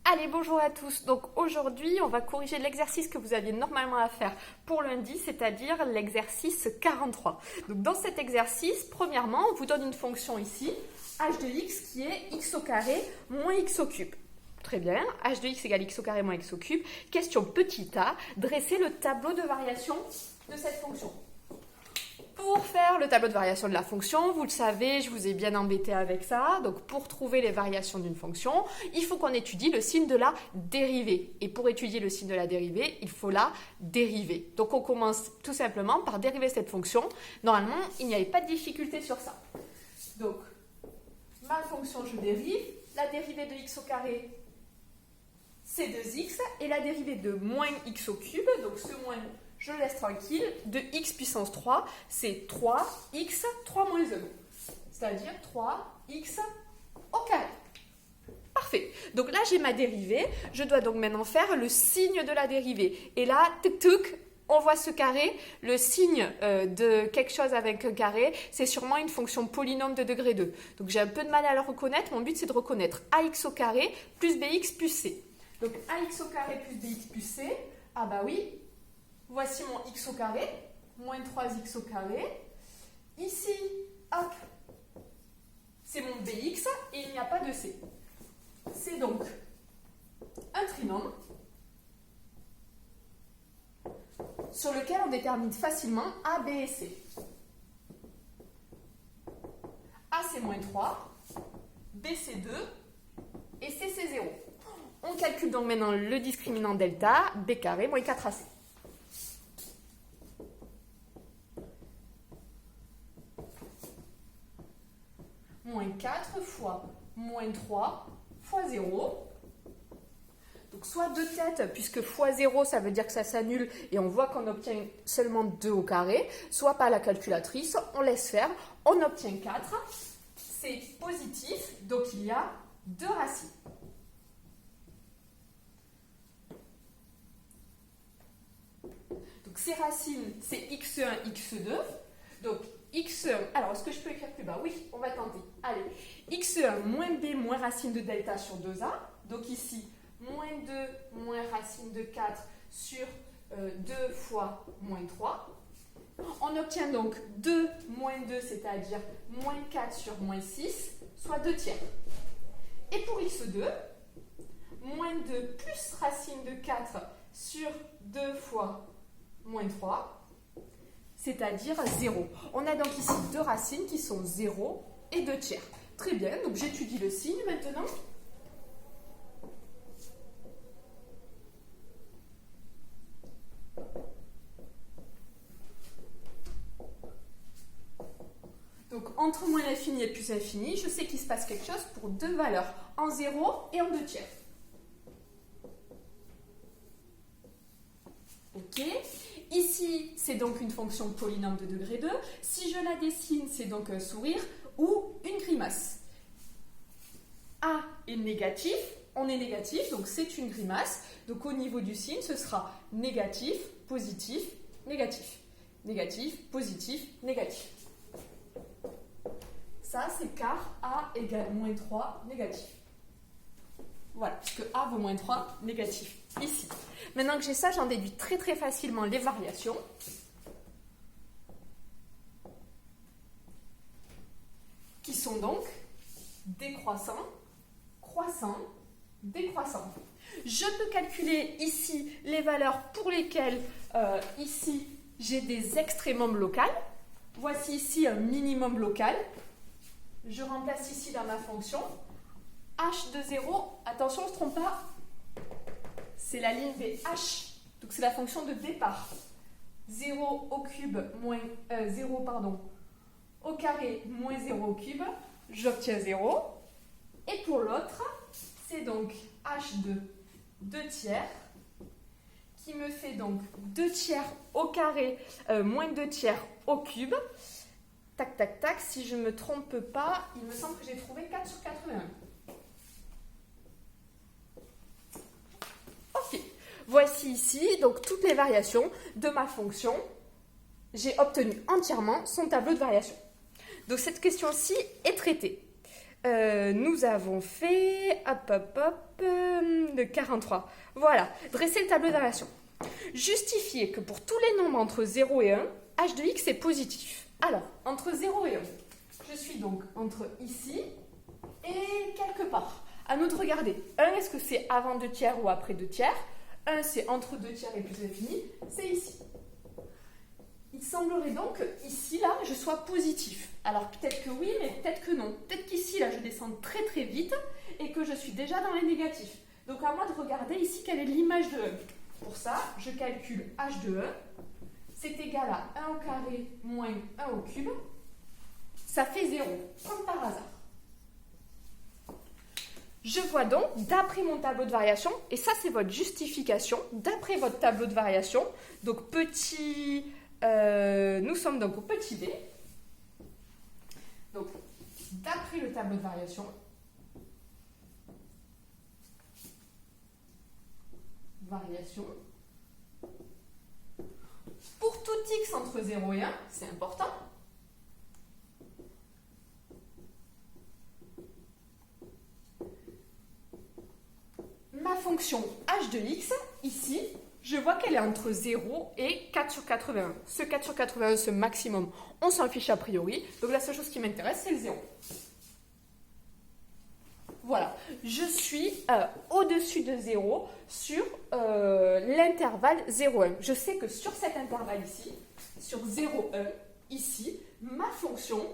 Allez, bonjour à tous. Donc aujourd'hui, on va corriger l'exercice que vous aviez normalement à faire pour lundi, c'est-à-dire l'exercice 43. Donc dans cet exercice, premièrement, on vous donne une fonction ici, h de x qui est x au carré moins x au cube. Très bien, h de x égale x au carré moins x au cube. Question petit a, dresser le tableau de variation de cette fonction. Pour faire le tableau de variation de la fonction, vous le savez, je vous ai bien embêté avec ça. Donc pour trouver les variations d'une fonction, il faut qu'on étudie le signe de la dérivée. Et pour étudier le signe de la dérivée, il faut la dériver. Donc on commence tout simplement par dériver cette fonction. Normalement, il n'y avait pas de difficulté sur ça. Donc ma fonction, je dérive. La dérivée de x au carré, c'est 2x. Et la dérivée de moins x au cube, donc ce moins, je le laisse tranquille, de x puissance 3, c'est 3x 3 moins 1. C'est-à-dire 3x au carré. Parfait. Donc là, j'ai ma dérivée. Je dois donc maintenant faire le signe de la dérivée. Et là, tic-tic, on voit ce carré. Le signe de quelque chose avec un carré, c'est sûrement une fonction polynôme de degré 2. Donc j'ai un peu de mal à le reconnaître. Mon but, c'est de reconnaître ax au carré plus bx plus c. Donc ax au carré plus bx plus c, ah bah oui, voici mon x au carré, moins 3x au carré. Ici, hop, c'est mon bx et il n'y a pas de c. C'est donc un trinôme sur lequel on détermine facilement a, b et c. A c'est moins 3, b c'est 2 et c c'est 0. On calcule donc maintenant le discriminant delta, b carré moins 4ac. Moins 4 fois moins 3 fois 0. Donc soit 2 têtes, puisque fois 0, ça veut dire que ça s'annule et on voit qu'on obtient seulement 2 au carré. Soit pas la calculatrice, on laisse faire, on obtient 4. C'est positif, donc il y a 2 racines. Donc ces racines, c'est x1, x2. Donc x1, alors est-ce que je peux écrire plus bas? Oui, on va tenter. Allez, x1 moins b moins racine de delta sur 2a. Donc ici, moins 2 moins racine de 4 sur 2 fois moins 3. On obtient donc 2 moins 2, c'est-à-dire moins 4 sur moins 6, soit 2 tiers. Et pour x2, moins 2 plus racine de 4 sur 2 fois moins 3, c'est-à-dire 0. On a donc ici deux racines qui sont 0 et 2 tiers. Très bien, donc j'étudie le signe maintenant. Donc entre moins l'infini et plus l'infini, je sais qu'il se passe quelque chose pour deux valeurs, en 0 et en 2 tiers. Ok. Ici, c'est donc une fonction polynôme de degré 2. Si je la dessine, c'est donc un sourire ou une grimace. A est négatif, on est négatif, donc c'est une grimace. Donc au niveau du signe, ce sera négatif, positif, négatif. Négatif, positif, négatif. Ça, c'est car A égale moins 3, négatif. Voilà, puisque A vaut moins 3, négatif, ici. Maintenant que j'ai ça, j'en déduis très très facilement les variations. Qui sont donc décroissant, croissant, décroissant. Je peux calculer ici les valeurs pour lesquelles, ici, j'ai des extrémums locaux. Voici ici un minimum local. Je remplace ici dans ma fonction. H de 0, attention, on ne se trompe pas, c'est la ligne des H, donc c'est la fonction de départ. 0 au cube moins 0, pardon, au carré moins 0 au cube, j'obtiens 0. Et pour l'autre, c'est donc H de 2 tiers, qui me fait donc 2 tiers au carré moins 2 tiers au cube. Tac, tac, tac, si je ne me trompe pas, il me semble que j'ai trouvé 4 sur 81. Ok, voici ici donc toutes les variations de ma fonction. J'ai obtenu entièrement son tableau de variation. Donc cette question-ci est traitée. nous avons fait le 43. Voilà, dresser le tableau de variation. Justifier que pour tous les nombres entre 0 et 1, h de x est positif. Alors, entre 0 et 1, je suis donc entre ici et quelque part. À nous de regarder. 1, est-ce que c'est avant 2 tiers ou après 2 tiers? 1, c'est entre 2 tiers et plus l'infini. C'est ici. Il semblerait donc que ici, là, je sois positif. Alors peut-être que oui, mais peut-être que non. Peut-être qu'ici, là, je descends très très vite et que je suis déjà dans les négatifs. Donc à moi de regarder ici quelle est l'image de 1. Pour ça, je calcule h de 1. C'est égal à 1 au carré moins 1 au cube. Ça fait 0, comme par hasard. Je vois donc, d'après mon tableau de variation, et ça c'est votre justification, d'après votre tableau de variation, donc petit... nous sommes donc au petit b. Donc, d'après le tableau de variation, pour tout x entre 0 et 1, c'est important, ma fonction h de x, ici, je vois qu'elle est entre 0 et 4 sur 81. Ce 4 sur 81, ce maximum, on s'en fiche a priori. Donc la seule chose qui m'intéresse, c'est le 0. Voilà, je suis au-dessus de 0 sur l'intervalle 0,1. Je sais que sur cet intervalle ici, sur 0,1, ici, ma fonction,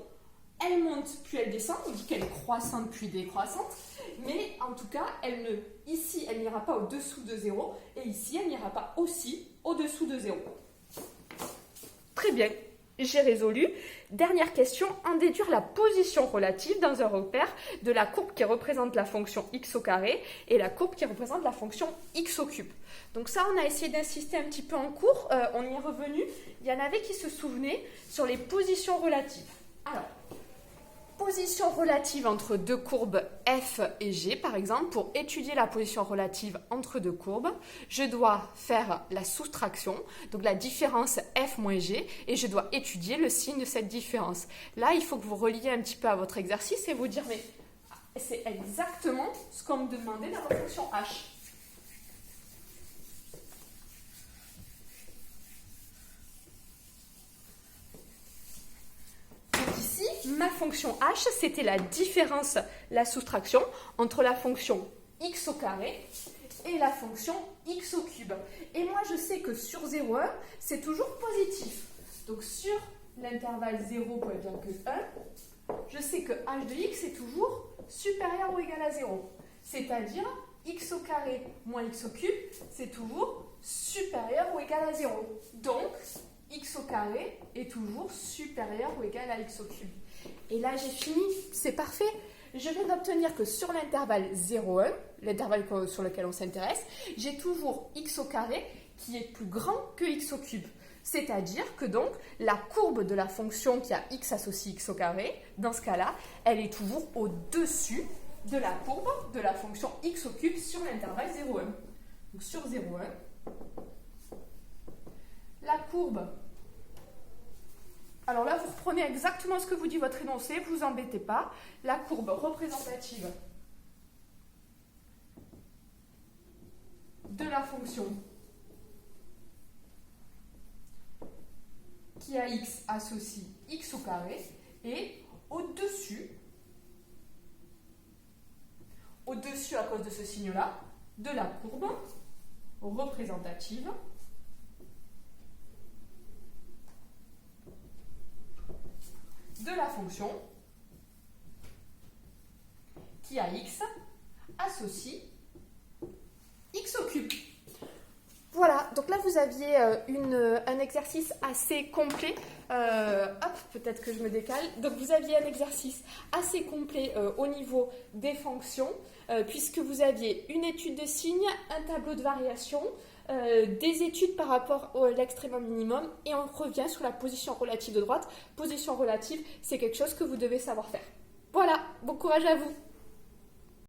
elle monte puis elle descend. On dit qu'elle est croissante puis décroissante. Mais en tout cas, ici, elle n'ira pas au-dessous de 0. Et ici, elle n'ira pas aussi au-dessous de 0. Très bien, j'ai résolu. Dernière question, en déduire la position relative dans un repère de la courbe qui représente la fonction x au carré et la courbe qui représente la fonction x au cube. Donc ça, on a essayé d'insister un petit peu en cours. On y est revenu. Il y en avait qui se souvenaient sur les positions relatives. Alors, position relative entre deux courbes f et g, par exemple, pour étudier la position relative entre deux courbes, je dois faire la soustraction, donc la différence f moins g, et je dois étudier le signe de cette différence. Là, il faut que vous reliez un petit peu à votre exercice et vous dire, mais c'est exactement ce qu'on me demandait dans la fonction h. Ma fonction h, c'était la différence, la soustraction entre la fonction x au carré et la fonction x au cube. Et moi, je sais que sur 0,1, c'est toujours positif. Donc, sur l'intervalle 0,1, je sais que h de x est toujours supérieur ou égal à 0. C'est-à-dire, x au carré moins x au cube, c'est toujours supérieur ou égal à 0. Donc, x au carré est toujours supérieur ou égal à x au cube. Et là, j'ai fini, c'est parfait. Je viens d'obtenir que sur l'intervalle 0,1, l'intervalle sur lequel on s'intéresse, j'ai toujours x au carré qui est plus grand que x au cube. C'est-à-dire que donc, la courbe de la fonction qui a x associé x au carré, dans ce cas-là, elle est toujours au-dessus de la courbe de la fonction x au cube sur l'intervalle 0,1. Donc sur 0,1, la courbe... Alors là, vous reprenez exactement ce que vous dit votre énoncé, vous vous embêtez pas. La courbe représentative de la fonction qui a x associe x au carré est au-dessus à cause de ce signe-là, de la courbe représentative de la fonction qui a x associe x au cube. Voilà, donc là vous aviez un exercice assez complet. Peut-être que je me décale. Donc vous aviez un exercice assez complet au niveau des fonctions, puisque vous aviez une étude de signes, un tableau de variation, des études par rapport à l'extrémum minimum, et on revient sur la position relative de droite. Position relative, c'est quelque chose que vous devez savoir faire. Voilà, bon courage à vous.